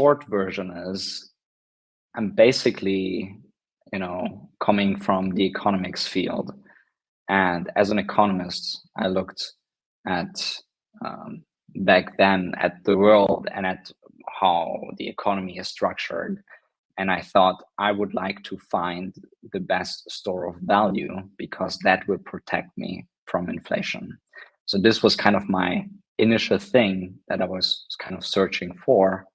short version is I'm basically, coming from the economics field. And as an economist, I looked at back then at the world and at how the economy is structured. And I thought I would like to find the best store of value because that will protect me from inflation. So this was kind of my initial thing that I was kind of searching for.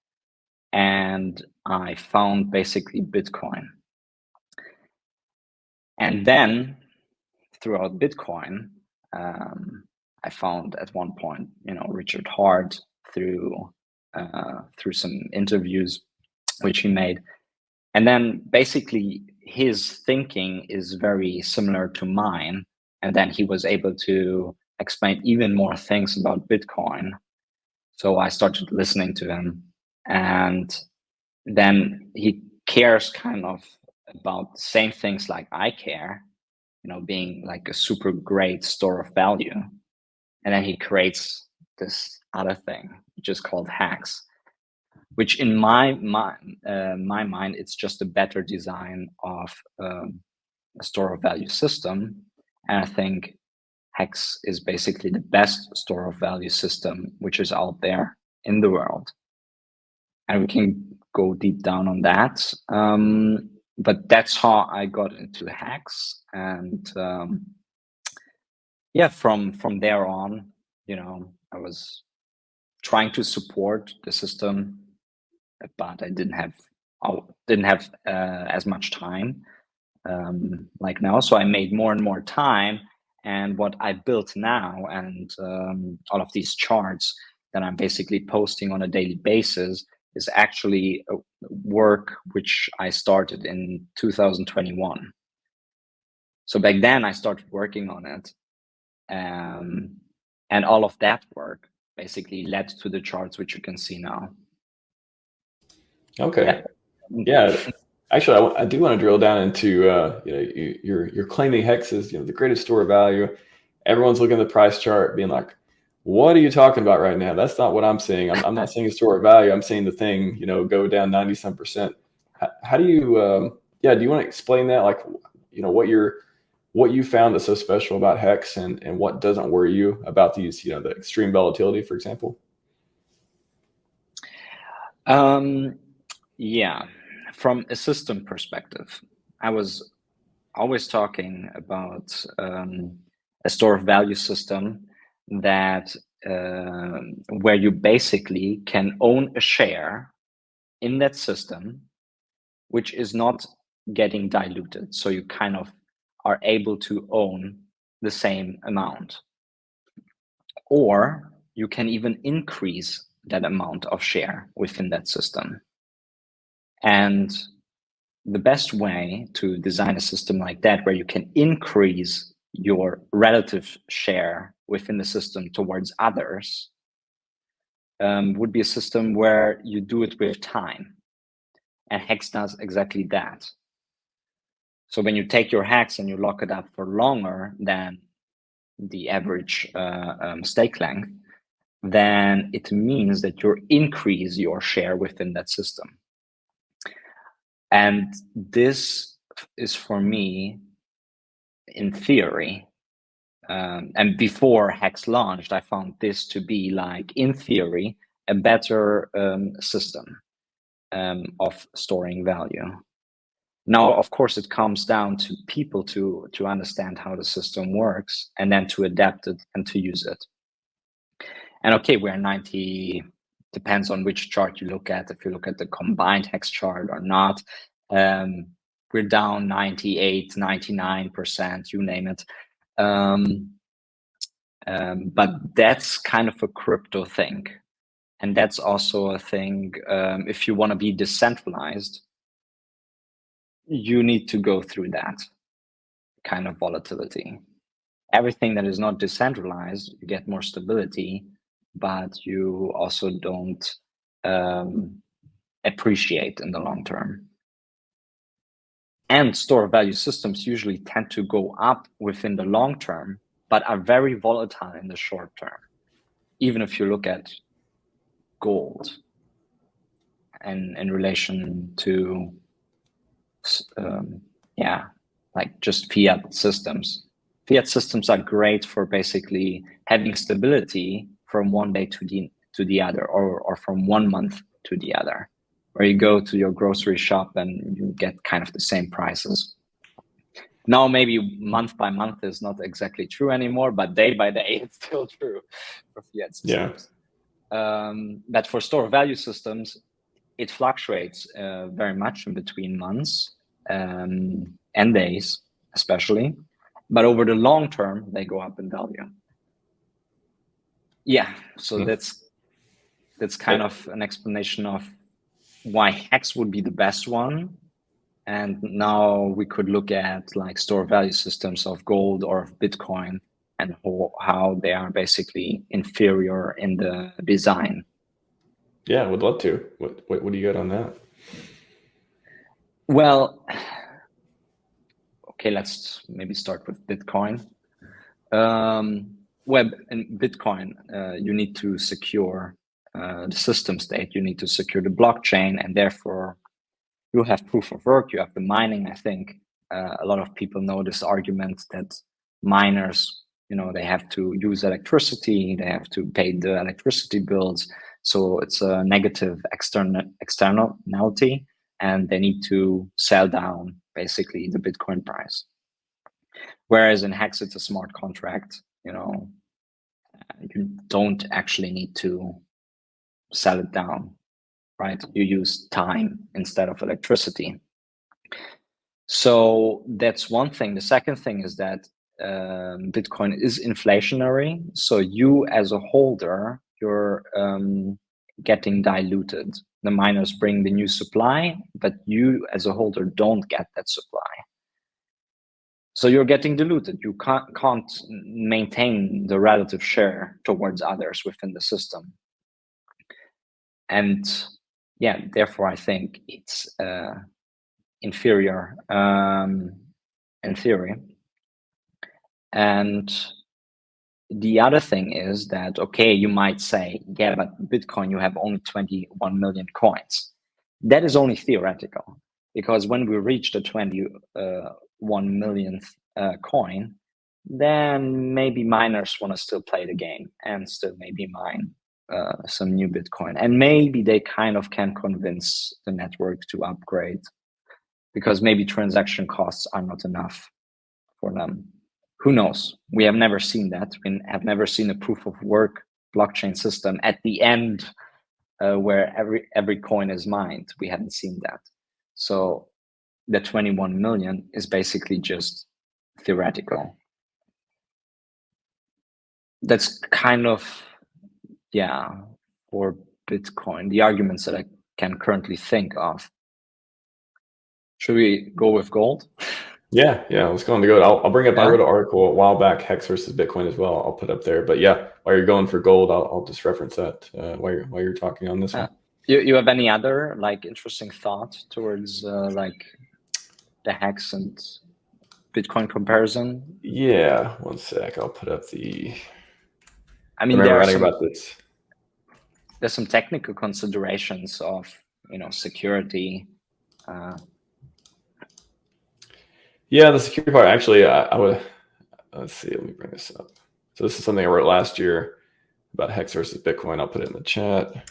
And I found basically Bitcoin. And then throughout Bitcoin, I found at one point, Richard Hart through some interviews which he made. And then basically his thinking is very similar to mine. And then he was able to explain even more things about Bitcoin. So I started listening to him. And then he cares kind of about the same things like I care, being like a super great store of value. And then he creates this other thing, which is called HEX, which in my mind, it's just a better design of a store of value system. And I think HEX is basically the best store of value system which is out there in the world. And we can go deep down on that. But that's how I got into HEX. And from there on, I was trying to support the system, but I didn't have as much time like now. So I made more and more time. And what I built now and all of these charts that I'm basically posting on a daily basis is actually a work which I started in 2021. So back then I started working on it. And all of that work basically led to the charts which you can see now. Okay. Yeah. Actually, I do want to drill down into you're claiming HEX is the greatest store of value. Everyone's looking at the price chart, being like, "What are you talking about right now? That's not what I'm seeing. I'm not seeing a store of value. I'm seeing the thing go down 90-some%." How do you do you want to explain that? Like, what you found that's so special about HEX and what doesn't worry you about these, the extreme volatility, for example? Yeah, from a system perspective, I was always talking about a store of value system that where you basically can own a share in that system, which is not getting diluted. So you kind of are able to own the same amount, or you can even increase that amount of share within that system. And the best way to design a system like that, where you can increase your relative share within the system towards others, would be a system where you do it with time. And HEX does exactly that. So when you take your HEX and you lock it up for longer than the average stake length, then it means that you increase your share within that system. And this is, for me, in theory, and before HEX launched, I found this to be, like, in theory, a better system of storing value. Now, of course, it comes down to people to understand how the system works and then to adapt it and to use it. And okay, we're 90, depends on which chart you look at. If you look at the combined HEX chart or not, we're down 98, 99%, you name it. But that's kind of a crypto thing. And that's also a thing, if you want to be decentralized, you need to go through that kind of volatility. Everything that is not decentralized, you get more stability, but you also don't appreciate in the long term. And store value systems usually tend to go up within the long term, but are very volatile in the short term. Even if you look at gold, in relation to like just fiat systems. Fiat systems are great for basically having stability from one day to the other, or from 1 month to the other, where you go to your grocery shop and you get kind of the same prices. Now, maybe month by month is not exactly true anymore, but day by day it's still true for fiat systems. But for store value systems, it fluctuates very much in between months and days, especially. But over the long term, they go up in value. Yeah, so that's kind of an explanation of why HEX would be the best one. And now we could look at like store value systems of gold or of Bitcoin, and how they are basically inferior in the design. Yeah, I would love to. What do you got on that? Well, okay, let's maybe start with Bitcoin. In Bitcoin, you need to secure the system state. You need to secure the blockchain, and therefore you have proof of work. You have the mining. I think a lot of people know this argument that miners, they have to use electricity. They have to pay the electricity bills. So it's a negative externality, and they need to sell down basically the Bitcoin price. Whereas in HEX, it's a smart contract. You don't actually need to sell it down, right? You use time instead of electricity. So that's one thing. The second thing is that Bitcoin is inflationary. So you as a holder, you're getting diluted. The miners bring the new supply, but you as a holder don't get that supply. So you're getting diluted. You can't maintain the relative share towards others within the system. And yeah, therefore I think it's inferior in theory. And the other thing is that, okay, you might say, yeah, but Bitcoin, you have only 21 million coins. That is only theoretical, because when we reach the 21 millionth coin, then maybe miners want to still play the game and still maybe mine some new Bitcoin. And maybe they kind of can convince the network to upgrade, because maybe transaction costs are not enough for them. Who knows? We have never seen that. We have never seen a proof of work blockchain system at the end where every coin is mined. We haven't seen that. So the 21 million is basically just theoretical. That's kind of, for Bitcoin, the arguments that I can currently think of. Should we go with gold? Yeah, let's go on to gold. I'll bring up, I wrote an article a while back, HEX versus Bitcoin as well. I'll put up there. But yeah, while you're going for gold, I'll just reference that while you're talking on this one. You have any other like interesting thought towards like the HEX and Bitcoin comparison? Yeah, one sec. I'll put up the. I mean, remember writing about this. There's some technical considerations of security. Yeah, the security part. Actually, I would. Let's see. Let me bring this up. So this is something I wrote last year about HEX versus Bitcoin. I'll put it in the chat.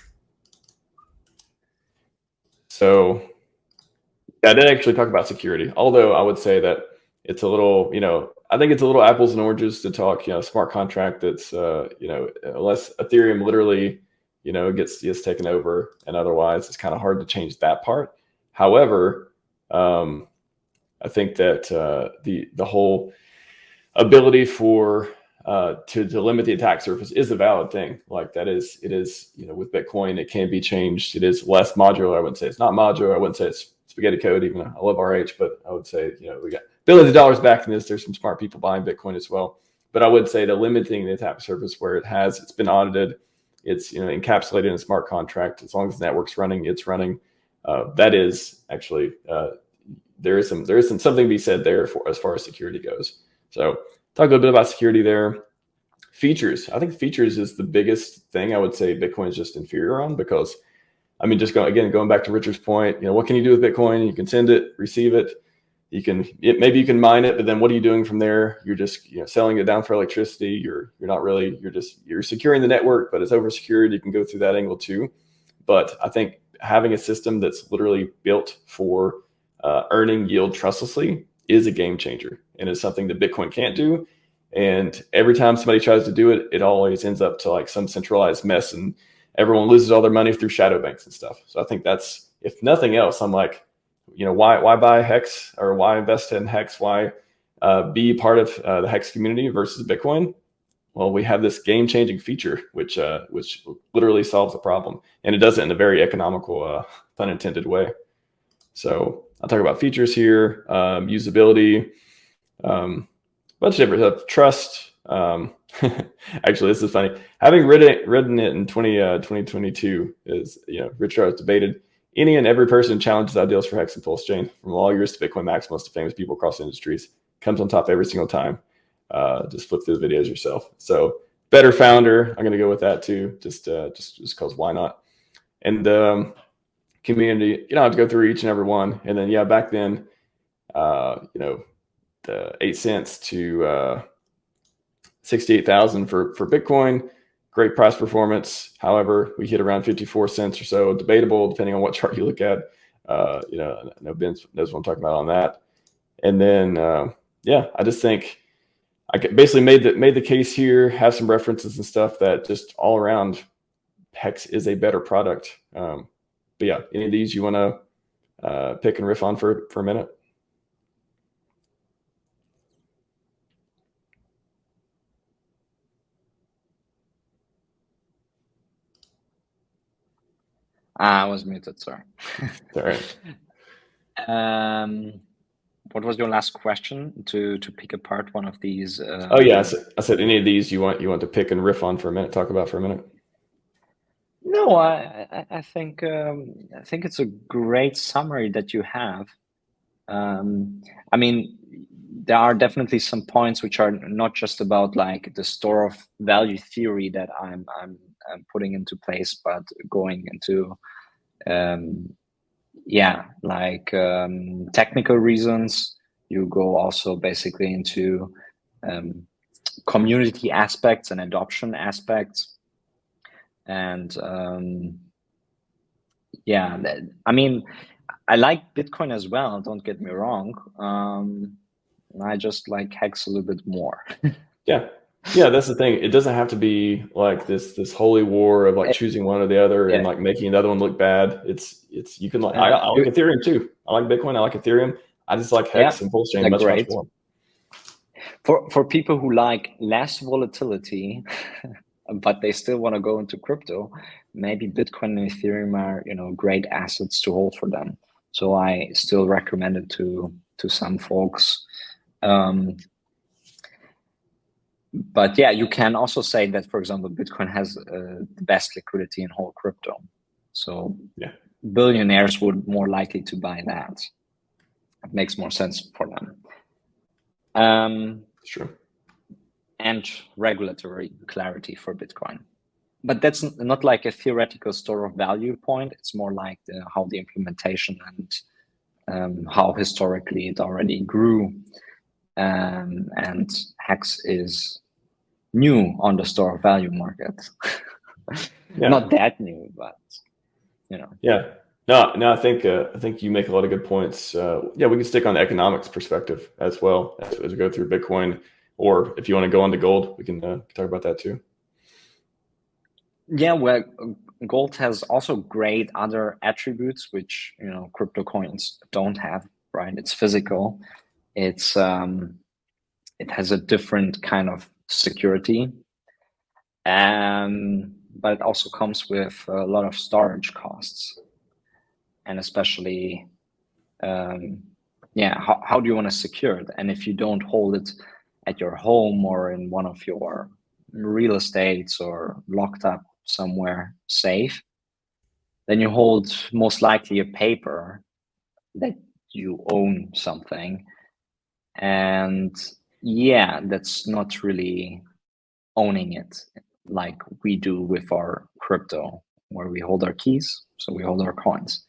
So I did actually talk about security, although I would say that it's a little, I think it's a little apples and oranges to talk, smart contract that's, unless Ethereum literally, gets taken over, and otherwise it's kind of hard to change that part. However, I think that the whole ability for to limit the attack surface is a valid thing. Like it is, with Bitcoin, it can be changed. It is less modular. I wouldn't say it's not modular. I wouldn't say it's spaghetti code, even though I love RH, but I would say, we got billions of dollars back in this. There's some smart people buying Bitcoin as well. But I would say the limiting the attack surface where it's been audited, it's encapsulated in a smart contract. As long as the network's running, it's running. That is actually there is something to be said there for as far as security goes. So talk a little bit about security there. Features. I think features is the biggest thing I would say Bitcoin is just inferior on, because I mean, just going back to Richard's point, what can you do with Bitcoin? You can send it, receive it. Maybe you can mine it, but then what are you doing from there? You're just selling it down for electricity. You're securing the network, but it's over secured. You can go through that angle too. But I think having a system that's literally built for earning yield trustlessly is a game changer, and it's something that Bitcoin can't do. And every time somebody tries to do it, it always ends up to like some centralized mess, and everyone loses all their money through shadow banks and stuff. So I think that's, if nothing else, I'm like, why buy HEX, or why invest in HEX? Why be part of the HEX community versus Bitcoin? Well, we have this game-changing feature, which literally solves the problem, and it does it in a very economical, pun intended way. So I'll talk about features here, usability, bunch of different stuff. Trust. Actually, this is funny. Having written it in 2022 is, Richard has debated any and every person challenges ideals for HEX and PulseChain, from lawyers to Bitcoin maximalists to famous people across industries. Comes on top every single time. Just flip through the videos yourself. So better founder. I'm going to go with that too. Just because why not? And community, you don't have to go through each and every one. And then, back then, the 8 cents to 68,000 for Bitcoin, great price performance. However, we hit around 54 cents or so, debatable depending on what chart you look at. I know Ben knows what I'm talking about on that. And then, I just think I basically made the case here, have some references and stuff that just all around HEX is a better product. But yeah, any of these you want to pick and riff on for a minute? I was muted, sorry. All right. What was your last question? To pick apart one of these? I said any of these you want to pick and riff on for a minute, talk about for a minute. No, I think it's a great summary that you have. I mean, there are definitely some points which are not just about like the store of value theory that I'm putting into place, but going into technical reasons. You go also basically into community aspects and adoption aspects, and I mean, I like Bitcoin as well, don't get me wrong. I just like HEX a little bit more. Yeah, that's the thing. It doesn't have to be like this holy war of like choosing one or the other and like making the other one look bad. It's you can like, I like Ethereum too. I like Bitcoin, I like Ethereum. I just like HEX and PulseChain much more. For people who like less volatility, but they still want to go into crypto, maybe Bitcoin and Ethereum are, great assets to hold for them. So I still recommend it to some folks. But yeah, you can also say that, for example, Bitcoin has the best liquidity in whole crypto. So billionaires would more likely to buy that. It makes more sense for them. Sure. And regulatory clarity for Bitcoin. But that's not like a theoretical store of value point. It's more like how the implementation and how historically it already grew. And HEX is new on the store of value market. Not that new, but Yeah. No, I think you make a lot of good points. We can stick on the economics perspective as well as we go through Bitcoin, or if you want to go on to gold, we can talk about that too. Yeah, well, gold has also great other attributes which crypto coins don't have. Right? It's physical. It's it has a different kind of security, but it also comes with a lot of storage costs, and especially how do you want to secure it? And if you don't hold it at your home or in one of your real estates or locked up somewhere safe, then you hold most likely a paper that you own something. And that's not really owning it like we do with our crypto. where we hold our keys. So we hold our coins.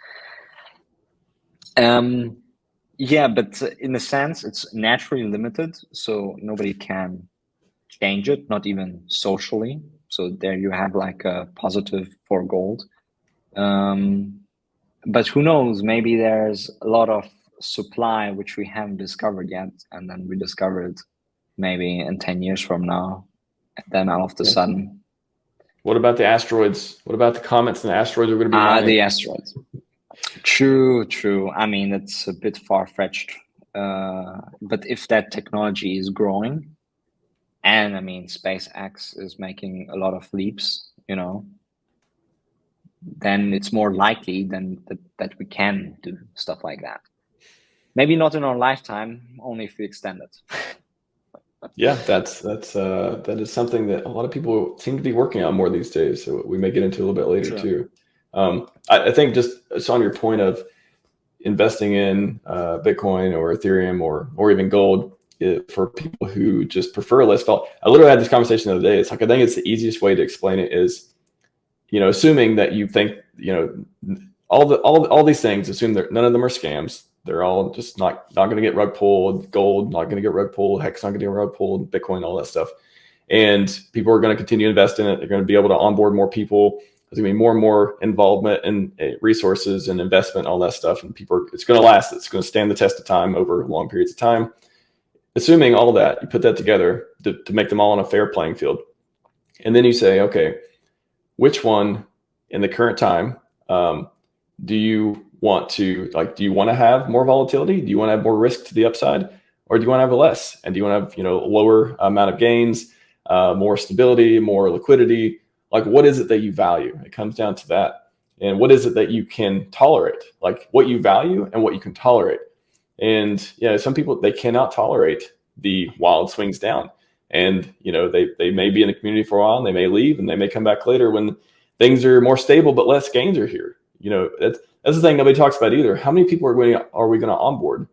Yeah, but in a sense, it's naturally limited. So nobody can change it, not even socially. So there you have like a positive for gold. But who knows, maybe there's a lot of supply which we haven't discovered yet, and then we discover it maybe in 10 years from now, and then all of a sudden. What about the asteroids? What about the comets and the asteroids we're going to be mining? The asteroids. True. I mean, it's a bit far-fetched, but if that technology is growing, and I mean, SpaceX is making a lot of leaps, you know, then it's more likely than that we can do stuff like that. Maybe not in our lifetime, only if we extend it. Yeah, that is something that a lot of people seem to be working on more these days. So we may get into a little bit later too. I think just on your point of investing in Bitcoin or Ethereum or even gold, for people who just prefer less vol. I literally had this conversation the other day. It's like, I think it's the easiest way to explain it is, you know, assuming that you think, you know, all these things, assume that none of them are scams. They're all just not going to get rug pulled. Gold not going to get rug pulled. HEX not going to get rug pulled. Bitcoin, all that stuff. And people are going to continue to invest in it. They're going to be able to onboard more people. There's going to be more and more involvement and resources and investment, all that stuff. And it's going to last. It's going to stand the test of time over long periods of time. Assuming all that, you put that together to make them all on a fair playing field. And then you say, okay, which one in the current time do you want to, like, do you want to have more volatility? Do you want to have more risk to the upside? Or do you want to have less? And do you want to have, you know, a lower amount of gains, more stability, more liquidity? Like, what is it that you value? It comes down to that. And what is it that you can tolerate? Like, what you value and what you can tolerate. And, you know, some people, they cannot tolerate the wild swings down. And, you know, they may be in the community for a while and they may leave and they may come back later when things are more stable, but less gains are here. You know, that's the thing nobody talks about either. How many people are we going to onboard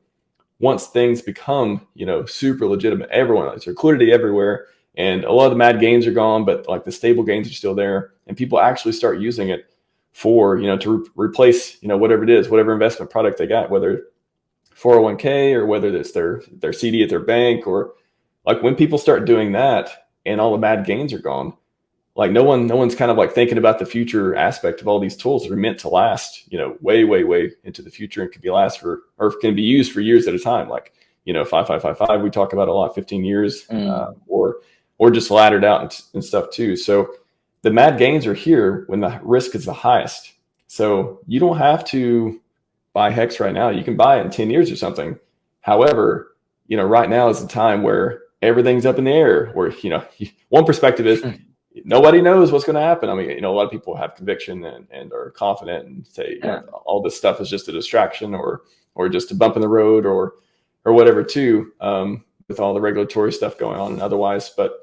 once things become, you know, super legitimate? Everyone, there's liquidity everywhere. And a lot of the mad gains are gone, but like the stable gains are still there. And people actually start using it for, you know, to replace, you know, whatever it is, whatever investment product they got, whether 401k or whether it's their CD at their bank, or like when people start doing that and all the mad gains are gone, like no one's kind of like thinking about the future aspect of all these tools that are meant to last, you know, way into the future and can can be used for years at a time. Like, you know, 5555, we talk about a lot, 15 years, or just laddered out and stuff too. So the mad gains are here when the risk is the highest. So you don't have to buy HEX right now. You can buy it in 10 years or something. However, you know, right now is the time where everything's up in the air, where, you know, one perspective is nobody knows what's going to happen. I mean, you know, a lot of people have conviction and are confident and say, you know, all this stuff is just a distraction or just a bump in the road or whatever too, with all the regulatory stuff going on and otherwise. But,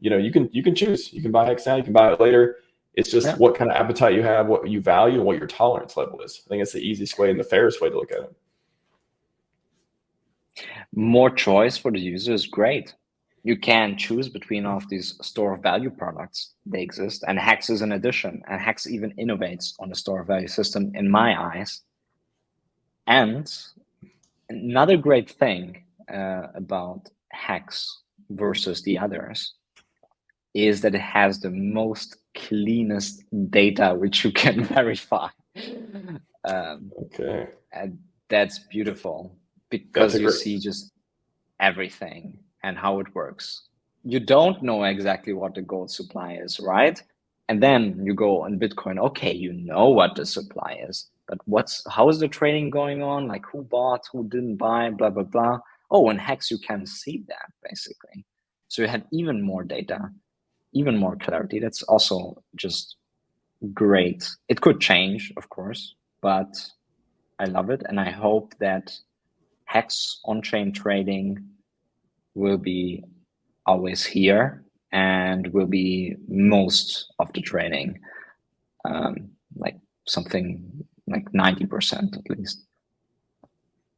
you know, you can choose. You can buy HEX now, you can buy it later. It's just what kind of appetite you have, what you value, and what your tolerance level is. I think it's the easiest way and the fairest way to look at it. More choice for the user is great. You can choose between all of these store of value products. They exist, and HEX is an addition. And HEX even innovates on the store of value system in my eyes. And another great thing about HEX versus the others is that it has the most cleanest data which you can verify. Okay. And that's beautiful because you see just everything and how it works. You don't know exactly what the gold supply is, right? And then you go on Bitcoin, okay, you know what the supply is, but how is the trading going on? Like who bought, who didn't buy, blah, blah, blah. Oh, in HEX, you can see that basically. So you have even more data, even more clarity. That's also just great. It could change, of course, but I love it. And I hope that HEX on-chain trading will be always here and will be most of the trading, like something like 90% at least.